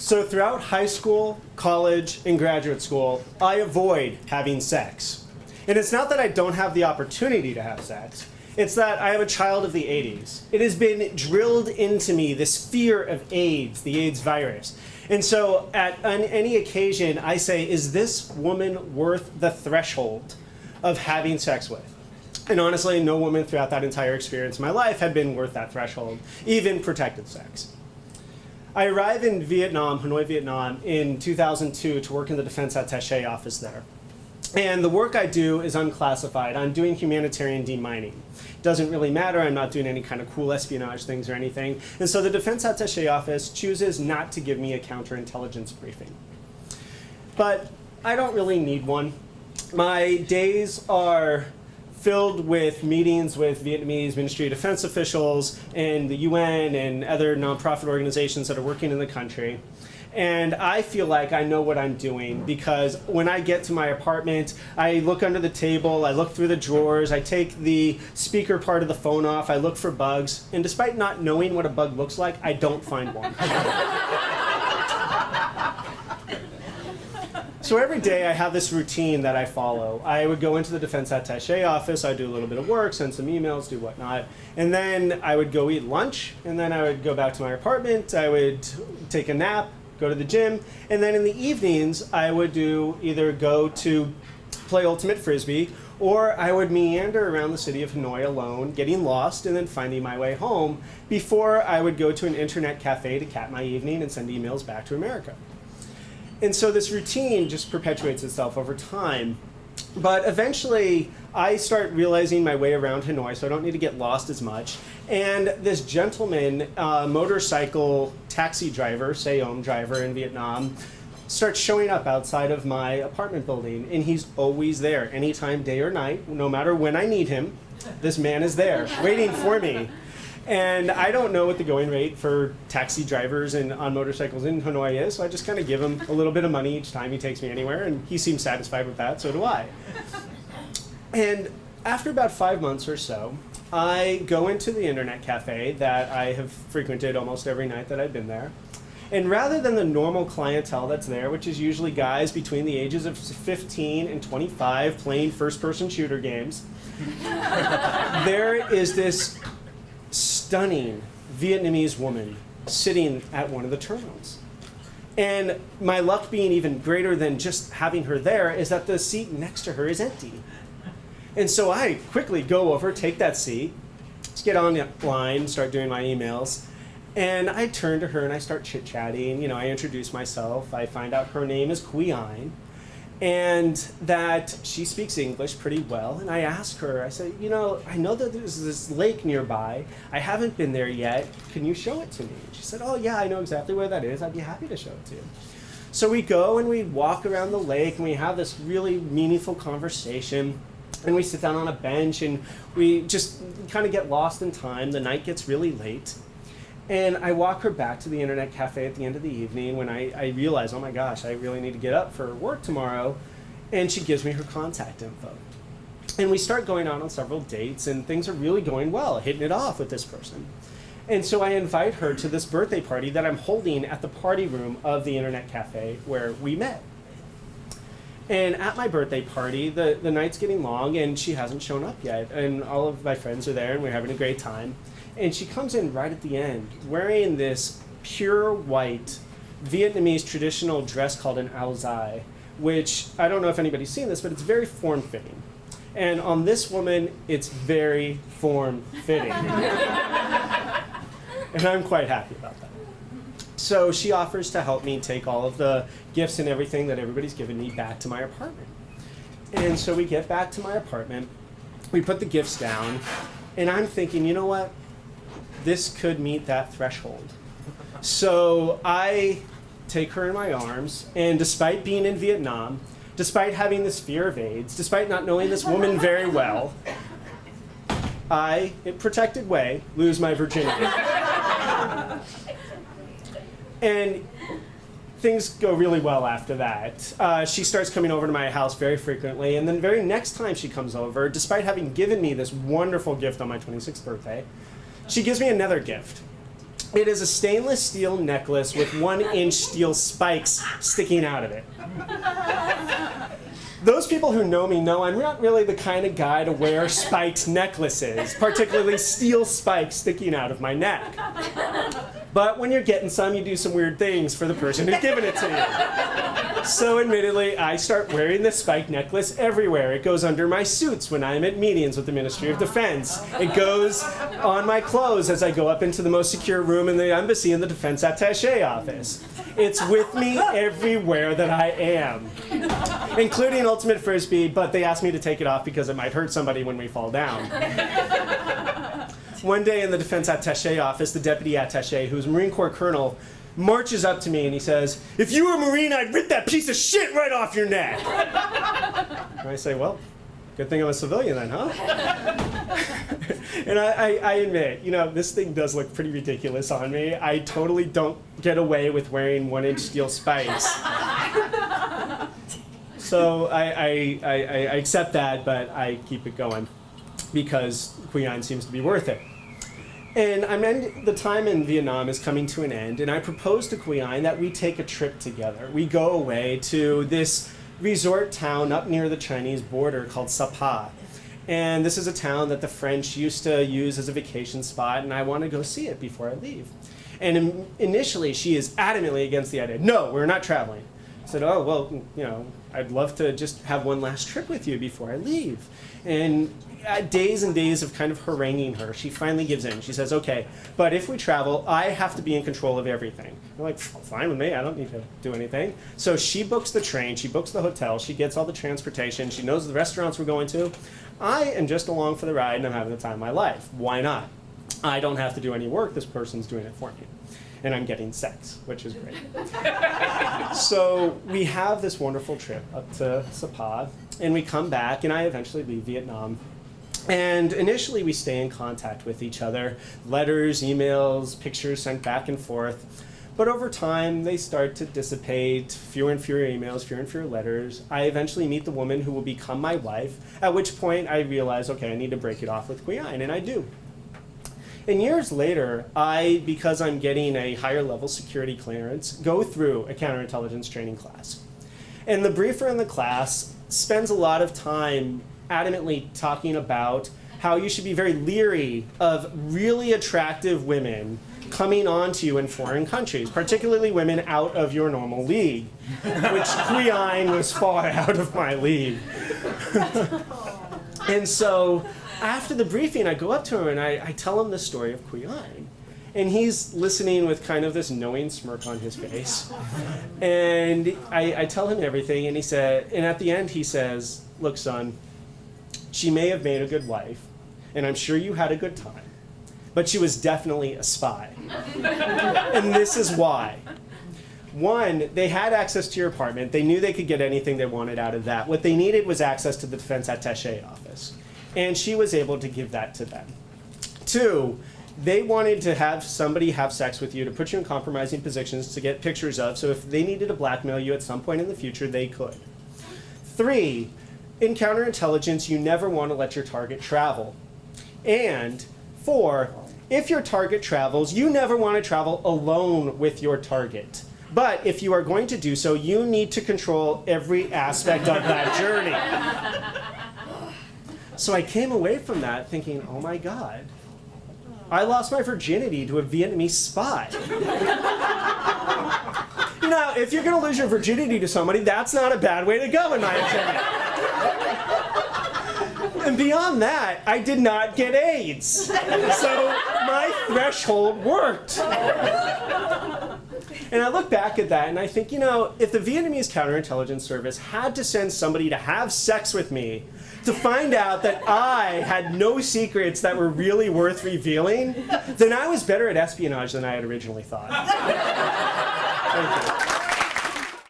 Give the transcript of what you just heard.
So throughout high school, college, and graduate school, I avoid having sex. And it's not that I don't have the opportunity to have sex. It's that I am a child of the 80s. It has been drilled into me, this fear of AIDS, the AIDS virus. And so on any occasion, I say, is this woman worth the threshold of having sex with? And honestly, no woman throughout that entire experience in my life had been worth that threshold, even protected sex. I arrived in Vietnam, Hanoi, Vietnam, in 2002 to work in the defense attaché office there. And the work I do is unclassified. I'm doing humanitarian demining. It doesn't really matter. I'm not doing any kind of cool espionage things or anything. And so the defense attaché office chooses not to give me a counterintelligence briefing. But I don't really need one. My days are filled with meetings with Vietnamese Ministry of Defense officials and the UN and other nonprofit organizations that are working in the country. And I feel like I know what I'm doing because when I get to my apartment, I look under the table, I look through the drawers, I take the speaker part of the phone off, I look for bugs, and despite not knowing what a bug looks like, I don't find one. So every day I have this routine that I follow. I would go into the defense attaché office, I'd do a little bit of work, send some emails, do whatnot, and then I would go eat lunch, and then I would go back to my apartment, I would take a nap, go to the gym, and then in the evenings I would either go to play Ultimate Frisbee, or I would meander around the city of Hanoi alone, getting lost and then finding my way home before I would go to an internet cafe to cap my evening and send emails back to America. And so this routine just perpetuates itself over time. But eventually, I start realizing my way around Hanoi, so I don't need to get lost as much. And this gentleman, motorcycle taxi driver, Seom driver in Vietnam, starts showing up outside of my apartment building. And he's always there, anytime, day or night, no matter when I need him. This man is there, waiting for me. And I don't know what the going rate for taxi drivers and on motorcycles in Hanoi is, so I just kind of give him a little bit of money each time he takes me anywhere, and he seems satisfied with that, so do I. And after about 5 months or so, I go into the internet cafe that I have frequented almost every night that I've been there. And rather than the normal clientele that's there, which is usually guys between the ages of 15 and 25 playing first-person shooter games, there is this stunning Vietnamese woman sitting at one of the terminals. And my luck being even greater than just having her there is that the seat next to her is empty. And so I quickly go over, take that seat, let's get online, start doing my emails, and I turn to her and I start chit-chatting. You know, I introduce myself, I find out her name is Quy Anh, and that she speaks English pretty well. And I ask her, I say, you know, I know that there's this lake nearby. I haven't been there yet. Can you show it to me? And she said, oh yeah, I know exactly where that is. I'd be happy to show it to you. So we go and we walk around the lake and we have this really meaningful conversation. And we sit down on a bench and we just kind of get lost in time. The night gets really late. And I walk her back to the internet cafe at the end of the evening when I realize, oh my gosh, I really need to get up for work tomorrow. And she gives me her contact info. And we start going out on several dates and things are really going well, hitting it off with this person. And so I invite her to this birthday party that I'm holding at the party room of the internet cafe where we met. And at my birthday party, the night's getting long and she hasn't shown up yet. And all of my friends are there and we're having a great time. And she comes in right at the end wearing this pure white Vietnamese traditional dress called an áo dài, which I don't know if anybody's seen this, but it's very form-fitting. And on this woman, it's very form-fitting. And I'm quite happy about that. So she offers to help me take all of the gifts and everything that everybody's given me back to my apartment. And so we get back to my apartment, we put the gifts down, and I'm thinking, you know what? This could meet that threshold. So I take her in my arms, and despite being in Vietnam, despite having this fear of AIDS, despite not knowing this woman very well, I, in a protected way, lose my virginity. And things go really well after that. She starts coming over to my house very frequently, and then the very next time she comes over, despite having given me this wonderful gift on my 26th birthday, she gives me another gift. It is a stainless steel necklace with 1-inch steel spikes sticking out of it. Those people who know me know I'm not really the kind of guy to wear spiked necklaces, particularly steel spikes sticking out of my neck. But when you're getting some, you do some weird things for the person who's giving it to you. So admittedly, I start wearing this spiked necklace everywhere. It goes under my suits when I'm at meetings with the Ministry of Defense. It goes on my clothes as I go up into the most secure room in the embassy in the Defense Attaché office. It's with me everywhere that I am, including Ultimate Frisbee, but they asked me to take it off because it might hurt somebody when we fall down. One day in the Defense Attaché office, the Deputy Attaché, who's a Marine Corps colonel, marches up to me and he says, "If you were a Marine, I'd rip that piece of shit right off your neck." And I say, "Well, good thing I'm a civilian then, huh?" And I admit, you know, this thing does look pretty ridiculous on me. I totally don't get away with wearing 1-inch steel spikes. So I accept that, but I keep it going because Queen seems to be worth it. And the time in Vietnam is coming to an end, and I propose to Queen that we take a trip together. We go away to this resort town up near the Chinese border called Sapa. And this is a town that the French used to use as a vacation spot, and I want to go see it before I leave. And initially, she is adamantly against the idea. "No, we're not traveling." I said, "Oh, well, you know, I'd love to just have one last trip with you before I leave." And days and days of kind of haranguing her, she finally gives in. She says, "Okay, but if we travel, I have to be in control of everything." I'm like, "Fine with me, I don't need to do anything." So she books the train, she books the hotel, she gets all the transportation, she knows the restaurants we're going to. I am just along for the ride and I'm having the time of my life. Why not? I don't have to do any work, this person's doing it for me. And I'm getting sex, which is great. So we have this wonderful trip up to Sapa, and we come back, and I eventually leave Vietnam. And initially, we stay in contact with each other. Letters, emails, pictures sent back and forth. But over time, they start to dissipate. Fewer and fewer emails, fewer and fewer letters. I eventually meet the woman who will become my wife, at which point I realize, okay, I need to break it off with Queen, and I do. And years later, because I'm getting a higher level security clearance, go through a counterintelligence training class. And the briefer in the class spends a lot of time adamantly talking about how you should be very leery of really attractive women coming onto you in foreign countries, particularly women out of your normal league, which Queen was far out of my league. And so after the briefing, I go up to him and I tell him the story of Queen. And he's listening with kind of this knowing smirk on his face. And I tell him everything, and at the end he says, "Look, son, she may have made a good wife, and I'm sure you had a good time, but she was definitely a spy." And this is why. One, they had access to your apartment. They knew they could get anything they wanted out of that. What they needed was access to the Defense Attaché office. And she was able to give that to them. Two, they wanted to have somebody have sex with you to put you in compromising positions to get pictures of, so if they needed to blackmail you at some point in the future, they could. Three, in counterintelligence, you never want to let your target travel. And four, if your target travels, you never want to travel alone with your target. But if you are going to do so, you need to control every aspect of that journey. So I came away from that thinking, oh my God, I lost my virginity to a Vietnamese spy. You know, if you're going to lose your virginity to somebody, that's not a bad way to go, in my opinion. And beyond that, I did not get AIDS. So my threshold worked. And I look back at that and I think, you know, if the Vietnamese counterintelligence service had to send somebody to have sex with me to find out that I had no secrets that were really worth revealing, then I was better at espionage than I had originally thought. Thank you.